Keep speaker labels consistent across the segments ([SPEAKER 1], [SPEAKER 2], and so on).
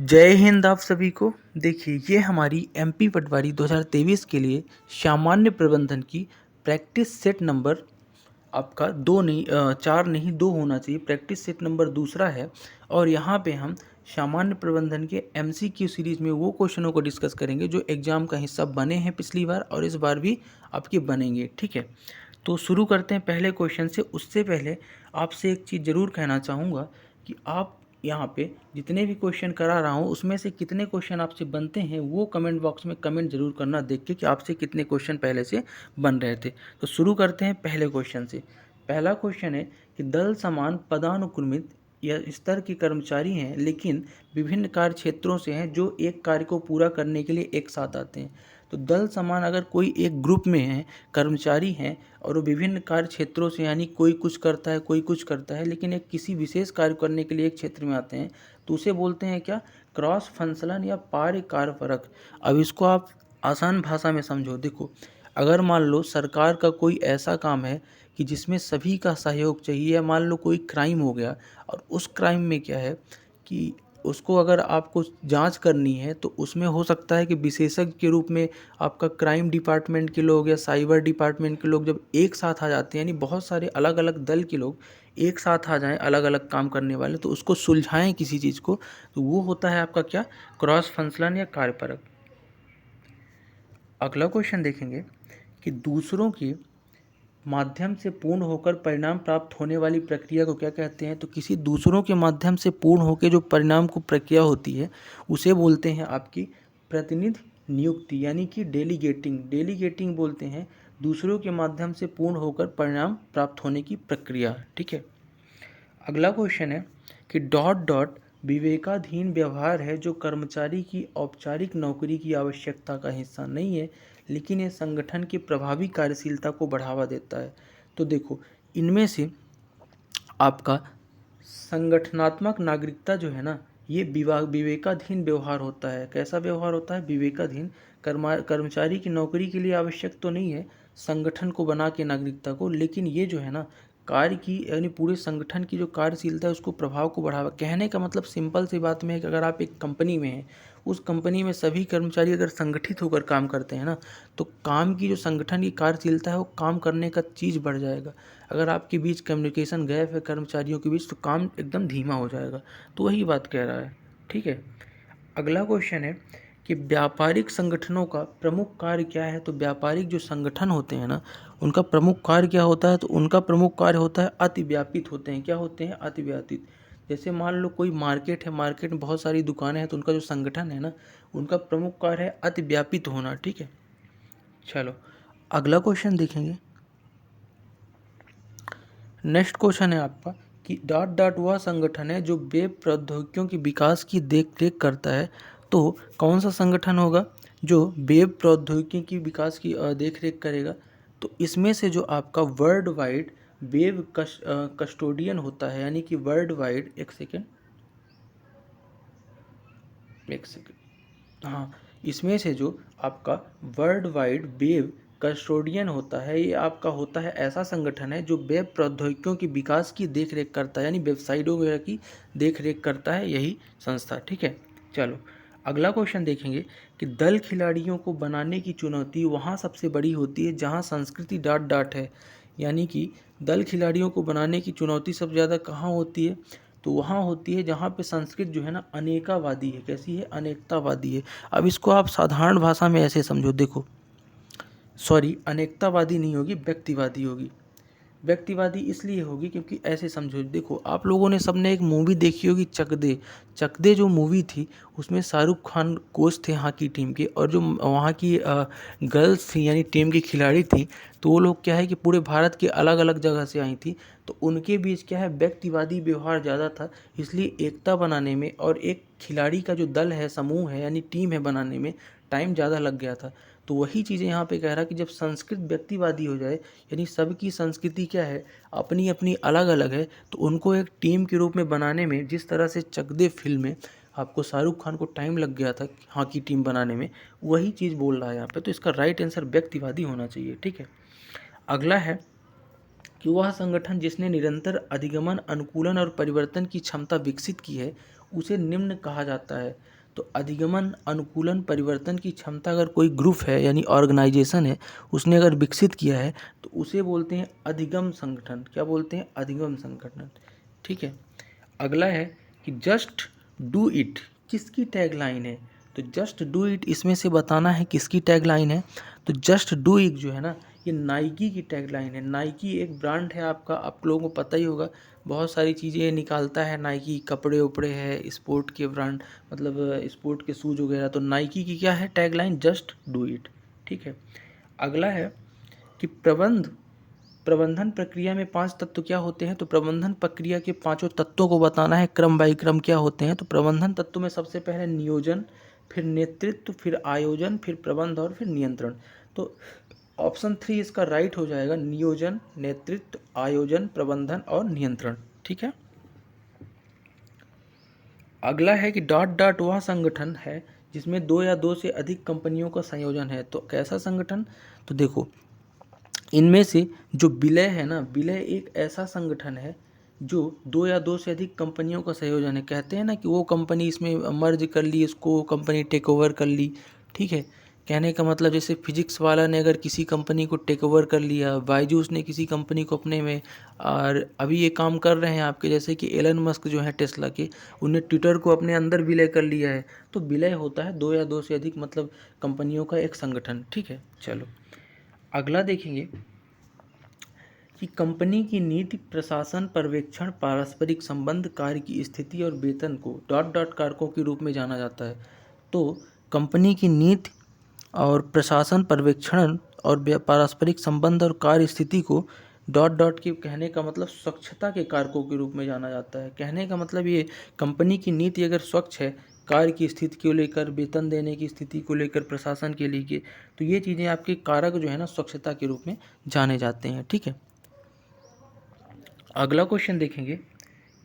[SPEAKER 1] जय हिंद आप सभी को। देखिए, ये हमारी एमपी पटवारी 2023 के लिए सामान्य प्रबंधन की प्रैक्टिस सेट नंबर आपका दो नहीं चार नहीं दो होना चाहिए। प्रैक्टिस सेट नंबर दूसरा है और यहाँ पे हम सामान्य प्रबंधन के एमसीक्यू सीरीज में वो क्वेश्चनों को डिस्कस करेंगे जो एग्जाम का हिस्सा बने हैं पिछली बार और इस बार भी आपके बनेंगे। ठीक है, तो शुरू करते हैं पहले क्वेश्चन से। उससे पहले आपसे एक चीज़ ज़रूर कहना चाहूँगा कि आप यहाँ पे जितने भी क्वेश्चन करा रहा हूँ उसमें से कितने क्वेश्चन आपसे बनते हैं वो कमेंट बॉक्स में कमेंट जरूर करना, देख के कि आपसे कितने क्वेश्चन पहले से बन रहे थे। तो शुरू करते हैं पहले क्वेश्चन से। पहला क्वेश्चन है कि दल समान पदानुक्रमित या स्तर के कर्मचारी हैं लेकिन विभिन्न कार्य क्षेत्रों से हैं जो एक कार्य को पूरा करने के लिए एक साथ आते हैं। तो दल समान अगर कोई एक ग्रुप में है, कर्मचारी हैं और वो विभिन्न कार्य क्षेत्रों से, यानी कोई कुछ करता है कोई कुछ करता है, लेकिन एक किसी विशेष कार्य करने के लिए एक क्षेत्र में आते हैं, तो उसे बोलते हैं क्या? क्रॉस फंक्शनल या पार कार्य परक। अब इसको आप आसान भाषा में समझो। देखो, अगर मान लो सरकार का कोई ऐसा काम है कि जिसमें सभी का सहयोग चाहिए, या मान लो कोई क्राइम हो गया और उस क्राइम में क्या है कि उसको अगर आपको जांच करनी है तो उसमें हो सकता है कि विशेषज्ञ के रूप में आपका क्राइम डिपार्टमेंट के लोग या साइबर डिपार्टमेंट के लोग जब एक साथ आ जाते हैं, यानी बहुत सारे अलग अलग दल के लोग एक साथ आ जाएं, अलग अलग काम करने वाले, तो उसको सुलझाएं किसी चीज़ को, तो वो होता है आपका क्या? क्रॉस फंक्शनल या कार्यपरक। अगला क्वेश्चन देखेंगे कि दूसरों के माध्यम से पूर्ण होकर परिणाम प्राप्त होने वाली प्रक्रिया को क्या कहते हैं? तो किसी दूसरों के माध्यम से पूर्ण होकर जो परिणाम को प्रक्रिया होती है उसे बोलते हैं आपकी प्रतिनिधि नियुक्ति, यानी कि डेलीगेटिंग। डेलीगेटिंग बोलते हैं दूसरों के माध्यम से पूर्ण होकर परिणाम प्राप्त होने की प्रक्रिया। ठीक है, अगला क्वेश्चन है कि डॉट डॉट विवेकाधीन व्यवहार है जो कर्मचारी की औपचारिक नौकरी की आवश्यकता का हिस्सा नहीं है लेकिन ये संगठन की प्रभावी कार्यशीलता को बढ़ावा देता है। तो देखो, इनमें से आपका संगठनात्मक नागरिकता जो है ना, ये विवेकाधीन व्यवहार होता है। कैसा व्यवहार होता है? विवेकाधीन। कर्मचारी की नौकरी के लिए आवश्यक तो नहीं है संगठन को बना के नागरिकता को, लेकिन ये जो है ना कार्य की, यानी पूरे संगठन की जो कार्यशीलता है उसको, प्रभाव को बढ़ावा। कहने का मतलब सिंपल सी बात में है कि अगर आप एक कंपनी में हैं, उस कंपनी में सभी कर्मचारी अगर संगठित होकर काम करते हैं ना, तो काम की जो संगठन की कार्यशीलता है वो काम करने का चीज़ बढ़ जाएगा। अगर आपके बीच कम्युनिकेशन गैप है कर्मचारियों के बीच, तो काम एकदम धीमा हो जाएगा। तो वही बात कह रहा है। ठीक है, अगला क्वेश्चन है कि व्यापारिक संगठनों का प्रमुख कार्य क्या है? तो व्यापारिक जो संगठन होते हैं ना, उनका प्रमुख कार्य क्या होता है? तो उनका प्रमुख कार्य होता है अतिव्यापित होते हैं। क्या होते हैं? अतिव्यापित। जैसे मान लो कोई मार्केट है, मार्केट में बहुत सारी दुकानें हैं, तो उनका जो संगठन है ना, उनका प्रमुख कार्य है अतिव्यापित होना। ठीक है, चलो अगला क्वेश्चन देखेंगे। नेक्स्ट क्वेश्चन है आपका कि डॉट डॉट वह संगठन है जो वेब प्रौद्योगिकियों के विकास की देख रेख करता है। तो कौन सा संगठन होगा जो वेब प्रौद्योगिकी की विकास की देख रेख करेगा? तो इसमें से जो आपका वर्ल्ड वाइड वेब कस्टोडियन होता है, यानी कि वर्ल्ड वाइड, एक सेकेंड, हाँ, इसमें से जो आपका वर्ल्ड वाइड वेब कस्टोडियन होता है, ये आपका होता है ऐसा संगठन है जो वेब प्रौद्योगिकियों की विकास की देखरेख करता है, यानी वेबसाइटों वगैरह की देखरेख करता है यही संस्था। ठीक है, चलो अगला क्वेश्चन देखेंगे कि दल खिलाड़ियों को बनाने की चुनौती वहाँ सबसे बड़ी होती है जहाँ संस्कृति डॉट डॉट है। यानी कि दल खिलाड़ियों को बनाने की चुनौती सबसे ज़्यादा कहाँ होती है? तो वहाँ होती है जहाँ पे संस्कृत जो है ना अनेकावादी है। कैसी है? अनेकतावादी है। अब इसको आप साधारण भाषा में ऐसे समझो। देखो, सॉरी, अनेकतावादी नहीं होगी, व्यक्तिवादी होगी। व्यक्तिवादी इसलिए होगी क्योंकि ऐसे समझो, देखो आप लोगों ने सबने एक मूवी देखी होगी, चक दे। चक दे जो मूवी थी उसमें शाहरुख खान कोच थे हॉकी टीम के, और जो वहाँ की गर्ल्स थी यानी टीम की खिलाड़ी थी, तो वो लोग क्या है कि पूरे भारत के अलग अलग जगह से आई थी। तो उनके बीच क्या है, व्यक्तिवादी व्यवहार ज़्यादा था, इसलिए एकता बनाने में और एक खिलाड़ी का जो दल है, समूह है, यानी टीम है बनाने में टाइम ज़्यादा लग गया था। तो वही चीज़ें यहाँ पे कह रहा कि जब संस्कृत व्यक्तिवादी हो जाए, यानी सबकी संस्कृति क्या है, अपनी अपनी अलग अलग है, तो उनको एक टीम के रूप में बनाने में, जिस तरह से चक दे फिल्म में आपको शाहरुख खान को टाइम लग गया था हॉकी टीम बनाने में, वही चीज़ बोल रहा है यहाँ पे। तो इसका राइट आंसर व्यक्तिवादी होना चाहिए। ठीक है, अगला है कि वह संगठन जिसने निरंतर अधिगमन, अनुकूलन और परिवर्तन की क्षमता विकसित की है उसे निम्न कहा जाता है। तो अधिगमन, अनुकूलन, परिवर्तन की क्षमता अगर कोई ग्रुप है यानी ऑर्गेनाइजेशन है, उसने अगर विकसित किया है तो उसे बोलते हैं अधिगम संगठन। क्या बोलते हैं? अधिगम संगठन। ठीक है। अगला है कि जस्ट डू इट किसकी टैगलाइन है? तो जस्ट डू इट इसमें से बताना है किसकी टैगलाइन है। तो जस्ट डू इट जो है ना, ये नाइकी की टैगलाइन है। नाइकी एक ब्रांड है आपका, आप लोगों को पता ही होगा, बहुत सारी चीज़ें निकालता है नाइकी, कपड़े उपड़े है, स्पोर्ट के ब्रांड, मतलब स्पोर्ट के शूज़ वगैरह। तो नाइकी की क्या है टैगलाइन? Just do it. ठीक है। अगला है कि प्रबंधन प्रक्रिया में 5 तत्व क्या होते हैं? तो प्रबंधन प्रक्रिया के 5 तत्वों को बताना है, क्रम बाई क्रम क्या होते हैं। तो प्रबंधन तत्व में सबसे पहले नियोजन, फिर नेतृत्व, फिर आयोजन, फिर प्रबंध और फिर नियंत्रण। तो ऑप्शन 3 इसका राइट हो जाएगा, नियोजन, नेतृत्व, आयोजन, प्रबंधन और नियंत्रण। ठीक है। अगला है कि डॉट डॉट वह संगठन है जिसमें 2 या 2 से अधिक कंपनियों का संयोजन है। तो कैसा संगठन? तो देखो, इनमें से जो विलय है ना, विलय एक ऐसा संगठन है जो 2 या 2 से अधिक कंपनियों का संयोजन है। कहते हैं ना कि वो कंपनी इसमें मर्ज कर ली, इसको कंपनी टेक ओवर कर ली। ठीक है। कहने का मतलब जैसे फिजिक्स वाला ने अगर किसी कंपनी को टेक ओवर कर लिया, बायजूस ने किसी कंपनी को अपने में, और अभी ये काम कर रहे हैं आपके जैसे कि एलन मस्क जो है टेस्ला के, उन्हें ट्विटर को अपने अंदर विलय कर लिया है। तो विलय होता है 2 या 2 से अधिक मतलब कंपनियों का एक संगठन। ठीक है। चलो अगला देखेंगे कि कंपनी की नीति, प्रशासन, पर्यवेक्षण, पारस्परिक संबंध, कार्य की स्थिति और वेतन को डॉट डॉट कारकों के रूप में जाना जाता है। तो कंपनी की नीति और प्रशासन, पर्यवेक्षण और पारस्परिक संबंध और कार्य स्थिति को डॉट डॉट के कहने का मतलब स्वच्छता के कारकों के रूप में जाना जाता है। कहने का मतलब ये, कंपनी की नीति अगर स्वच्छ है, कार्य की स्थिति को लेकर, वेतन देने की स्थिति को लेकर, प्रशासन के लिए, तो ये चीज़ें आपके कारक जो है ना स्वच्छता के रूप में जाने जाते हैं। ठीक है। अगला क्वेश्चन देखेंगे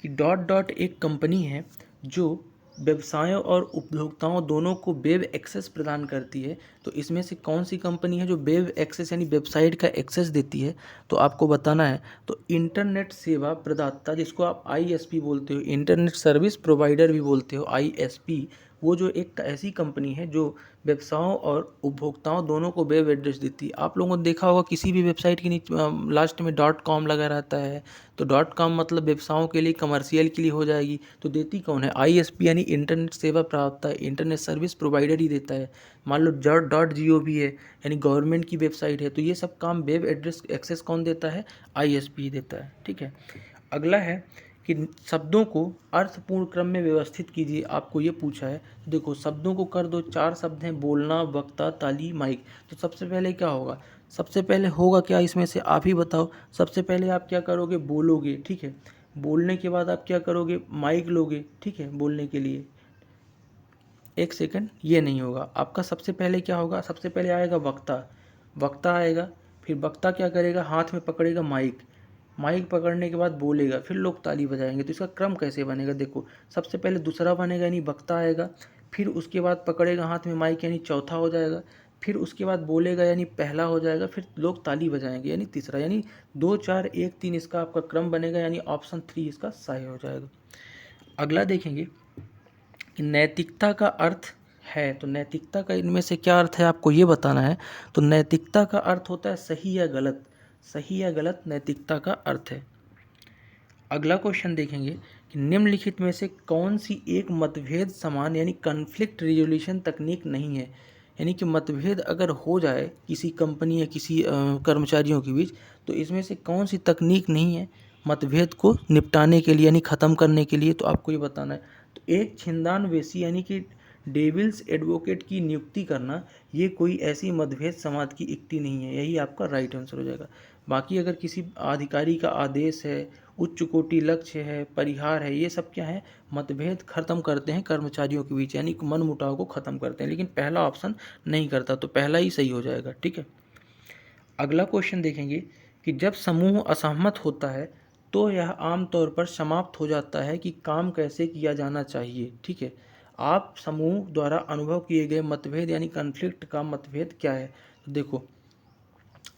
[SPEAKER 1] कि डॉट डॉट एक कंपनी है जो व्यवसायों और उपभोक्ताओं दोनों को वेब एक्सेस प्रदान करती है। तो इसमें से कौन सी कंपनी है जो वेब एक्सेस यानी वेबसाइट का एक्सेस देती है? तो आपको बताना है। तो इंटरनेट सेवा प्रदाता, जिसको आप आईएसपी बोलते हो, इंटरनेट सर्विस प्रोवाइडर भी बोलते हो, आईएसपी, वो जो एक ऐसी कंपनी है जो व्यवसायों और उपभोक्ताओं दोनों को वेब एड्रेस देती है। आप लोगों ने देखा होगा किसी भी वेबसाइट के नीचे लास्ट में डॉट कॉम लगा रहता है। तो डॉट कॉम मतलब व्यवसायों के लिए, कमर्शियल के लिए हो जाएगी। तो देती कौन है? आईएसपी यानी इंटरनेट सेवा प्रदाता, इंटरनेट सर्विस प्रोवाइडर ही देता है। मान लो डॉट जीओवी है यानी गवर्नमेंट की वेबसाइट है, तो ये सब काम वेब एड्रेस एक्सेस कौन देता है? आईएसपी ही देता है। ठीक है। अगला है कि शब्दों को अर्थपूर्ण क्रम में व्यवस्थित कीजिए, आपको ये पूछा है। तो देखो, शब्दों को कर दो, 4 शब्द हैं, बोलना, वक्ता, ताली, माइक। तो सबसे पहले क्या होगा? सबसे पहले होगा क्या इसमें से? आप ही बताओ। सबसे पहले आप क्या करोगे? बोलोगे। ठीक है। बोलने के बाद आप क्या करोगे? माइक लोगे। ठीक है, बोलने के लिए। एक सेकंड, ये नहीं होगा आपका। सबसे पहले क्या होगा? सबसे पहले आएगा वक्ता, वक्ता आएगा, फिर वक्ता क्या करेगा? हाथ में पकड़ेगा माइक, माइक पकड़ने के बाद बोलेगा, फिर लोग ताली बजाएंगे। तो इसका क्रम कैसे बनेगा? देखो, सबसे पहले दूसरा बनेगा यानी वक्ता आएगा, फिर उसके बाद पकड़ेगा हाथ में माइक यानी चौथा हो जाएगा, फिर उसके बाद बोलेगा यानी पहला हो जाएगा, फिर लोग ताली बजाएंगे यानी तीसरा, यानी 2 4 1 3 इसका आपका क्रम बनेगा, यानी ऑप्शन 3 इसका सही हो जाएगा। अगला देखेंगे कि नैतिकता का अर्थ है। तो नैतिकता का इनमें से क्या अर्थ है आपको ये बताना है। तो नैतिकता का अर्थ होता है सही या गलत, सही या गलत नैतिकता का अर्थ है। अगला क्वेश्चन देखेंगे कि निम्नलिखित में से कौन सी एक मतभेद समान यानी कन्फ्लिक्ट रिजोल्यूशन तकनीक नहीं है। यानी कि मतभेद अगर हो जाए किसी कंपनी या किसी कर्मचारियों के बीच, तो इसमें से कौन सी तकनीक नहीं है मतभेद को निपटाने के लिए यानी ख़त्म करने के लिए? तो आपको ये बताना है। तो एक छिंदान वेसी यानी कि डेविल्स एडवोकेट की नियुक्ति करना, ये कोई ऐसी मतभेद समाज की युक्ति नहीं है। यही आपका राइट आंसर हो जाएगा। बाकी अगर किसी अधिकारी का आदेश है, उच्च कोटि लक्ष्य है, परिहार है, ये सब क्या है? मतभेद खत्म करते हैं कर्मचारियों के बीच, यानी मन मुटाव को खत्म करते हैं। लेकिन पहला ऑप्शन नहीं करता, तो पहला ही सही हो जाएगा। ठीक है। अगला क्वेश्चन देखेंगे कि जब समूह असहमत होता है तो यह आमतौर पर समाप्त हो जाता है कि काम कैसे किया जाना चाहिए। ठीक है। आप समूह द्वारा अनुभव किए गए मतभेद यानी कन्फ्लिक्ट का मतभेद क्या है? तो देखो,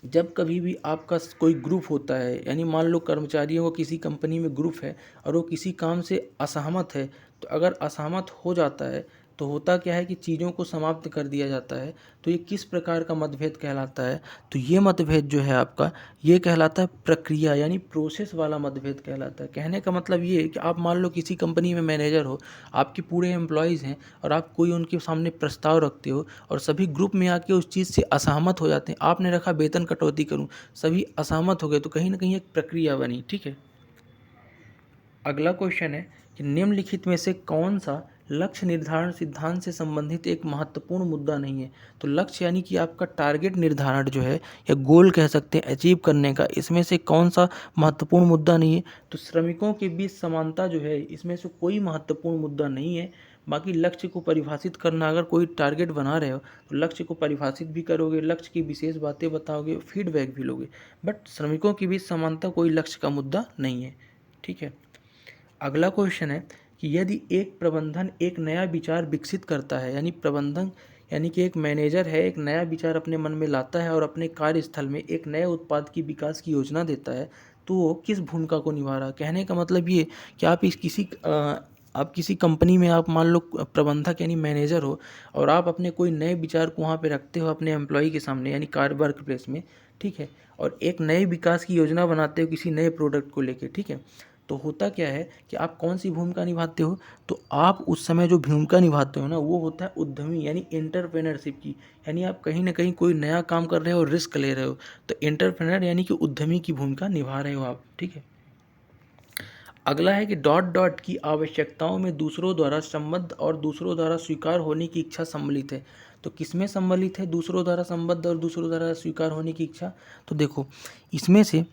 [SPEAKER 1] जब कभी भी आपका कोई ग्रुप होता है, यानी मान लो कर्मचारियों को किसी कंपनी में ग्रुप है और वो किसी काम से असहमत है, तो अगर असहमत हो जाता है तो होता क्या है कि चीज़ों को समाप्त कर दिया जाता है। तो ये किस प्रकार का मतभेद कहलाता है? तो ये मतभेद जो है आपका, ये कहलाता है प्रक्रिया यानी प्रोसेस वाला मतभेद कहलाता है। कहने का मतलब ये है कि आप मान लो किसी कंपनी में मैनेजर हो, आपके पूरे एम्प्लॉयज़ हैं और आप कोई उनके सामने प्रस्ताव रखते हो और सभी ग्रुप में आके उस चीज़ से असहमत हो जाते हैं। आपने रखा वेतन कटौती करूँ, सभी असहमत हो गए, तो कहीं ना कहीं एक प्रक्रिया बनी। ठीक है, अगला क्वेश्चन है कि निम्नलिखित में से कौन सा लक्ष्य निर्धारण सिद्धांत से संबंधित एक महत्वपूर्ण मुद्दा नहीं है? तो लक्ष्य यानी कि आपका टारगेट निर्धारण जो है या गोल कह सकते हैं अचीव करने का, इसमें से कौन सा महत्वपूर्ण मुद्दा नहीं है? तो श्रमिकों के बीच समानता जो है इसमें से कोई महत्वपूर्ण मुद्दा नहीं है। बाकी लक्ष्य को परिभाषित करना, अगर कोई टारगेट बना रहे हो तो लक्ष्य को परिभाषित भी करोगे, लक्ष्य की विशेष बातें बताओगे, फीडबैक भी लोगे, बट श्रमिकों के बीच समानता कोई लक्ष्य का मुद्दा नहीं है। ठीक है, अगला क्वेश्चन है कि यदि एक प्रबंधन एक नया विचार विकसित करता है, यानी प्रबंधन यानी कि एक मैनेजर है, एक नया विचार अपने मन में लाता है और अपने कार्यस्थल में एक नए उत्पाद की विकास की योजना देता है, तो वो किस भूमिका को निभा रहा है? कहने का मतलब ये कि आप किसी कंपनी में आप मान लो प्रबंधक यानी मैनेजर हो और आप अपने कोई नए विचार को वहाँ पे रखते हो अपने एम्प्लॉय के सामने यानी कार्य वर्क प्लेस में। ठीक है, और एक नए विकास की योजना बनाते हो किसी नए प्रोडक्ट को लेके। ठीक है, तो होता क्या है कि आप कौन सी भूमिका निभाते हो? तो आप उस समय जो भूमिका निभाते हो ना, वो होता है उद्यमी यानी एंटरप्रेन्योरशिप की, यानी आप कहीं ना कहीं कोई नया काम कर रहे हो, रिस्क ले रहे हो, तो एंटरप्रेन्योर यानी कि उद्यमी की भूमिका निभा रहे हो आप। ठीक है, अगला है कि डॉट डॉट की आवश्यकताओं में दूसरों द्वारा संबद्ध और दूसरों द्वारा स्वीकार होने की इच्छा सम्मिलित है। तो किसमें सम्मिलित है दूसरों द्वारा संबद्ध और दूसरों द्वारा स्वीकार होने की इच्छा? तो देखो, इसमें से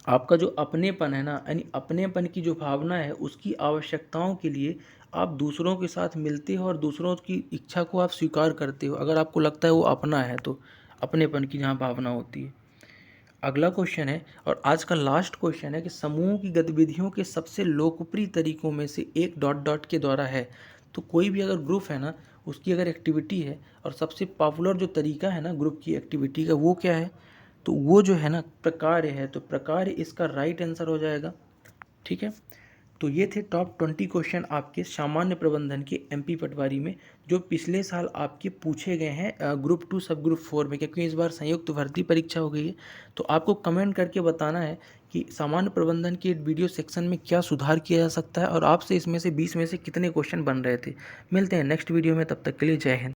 [SPEAKER 1] आपका जो अपनेपन है ना, यानी अपनेपन की जो भावना है उसकी आवश्यकताओं के लिए आप दूसरों के साथ मिलते हो और दूसरों की इच्छा को आप स्वीकार करते हो, अगर आपको लगता है वो अपना है तो अपनेपन की जहाँ भावना होती है। अगला क्वेश्चन है और आज का लास्ट क्वेश्चन है कि समूह की गतिविधियों के सबसे लोकप्रिय तरीकों में से एक डॉट डॉट के द्वारा है। तो कोई भी अगर ग्रुप है ना, उसकी अगर एक्टिविटी है और सबसे पॉपुलर जो तरीका है ना ग्रुप की एक्टिविटी का, वो क्या है? तो वो जो है ना प्रकार्य है, तो प्रकार्य इसका राइट आंसर हो जाएगा। ठीक है, तो ये थे टॉप 20 क्वेश्चन आपके सामान्य प्रबंधन के एमपी पटवारी में, जो पिछले साल आपके पूछे गए हैं ग्रुप 2 सब ग्रुप 4 में, क्योंकि इस बार संयुक्त भर्ती परीक्षा हो गई है। तो आपको कमेंट करके बताना है कि सामान्य प्रबंधन के वीडियो सेक्शन में क्या सुधार किया जा सकता है और आपसे इसमें से 20 में से कितने क्वेश्चन बन रहे थे। मिलते हैं नेक्स्ट वीडियो में, तब तक के लिए जय हिंद।